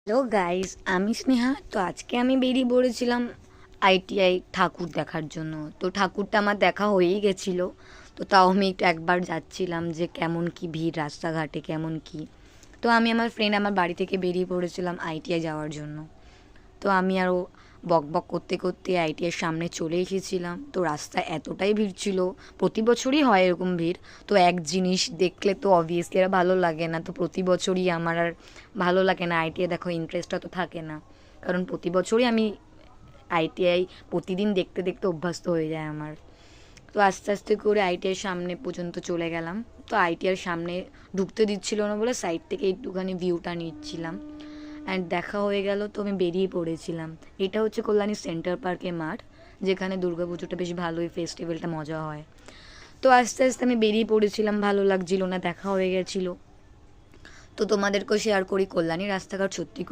Hello guys, আমি স্নেহা। তো আজকে আমি বেরিয়ে পড়েছিলাম আইটিআই ঠাকুর দেখার জন্য। তো ঠাকুরটা আমার দেখা হয়েই গেছিলো। তো তাও আমি একটু একবার যাচ্ছিলাম যে কেমন কি ভিড় রাস্তাঘাটে, কেমন কি। তো আমি আমার ফ্রেন্ড আমার বাড়ি থেকে বেরিয়ে পড়েছিলাম আইটিআই যাওয়ার জন্য। তো আমি আরও বকবক করতে করতে আইটিআইয়ের সামনে চলে এসেছিলাম। তো রাস্তায় এতটাই ভিড় ছিল, প্রতি বছরই হয় এরকম ভিড়। তো এক জিনিস দেখলে তো অবভিয়াসলি আর ভালো লাগে না, তো প্রতি বছরই আমার আর ভালো লাগে না। আইটিআই দেখো ইন্টারেস্টটা তো থাকে না, কারণ প্রতি বছরই আমি আইটিআই প্রতিদিন দেখতে দেখতে অভ্যস্ত হয়ে যায় আমার। তো আস্তে আস্তে করে আইটিআইয়ের সামনে পর্যন্ত চলে গেলাম। তো আইটিআইয়ের সামনে ঢুকতে দিচ্ছিল না বলে সাইড থেকে একটুখানি ভিউটা নিচ্ছিলাম। অ্যান্ড দেখা হয়ে গেল, তো আমি বেরিয়ে পড়েছিলাম। এটা হচ্ছে কল্যাণী সেন্টার পার্কের মাঠ, যেখানে দুর্গাপুজোটা বেশ ভালোই ফেস্টিভ্যালটা মজা হয়। তো আস্তে আস্তে আমি বেরিয়ে পড়েছিলাম, ভালো লাগছিল না, দেখা হয়ে গেছিলো। তো তোমাদেরকেও শেয়ার করি কল্যাণী রাস্তাঘাট সত্যি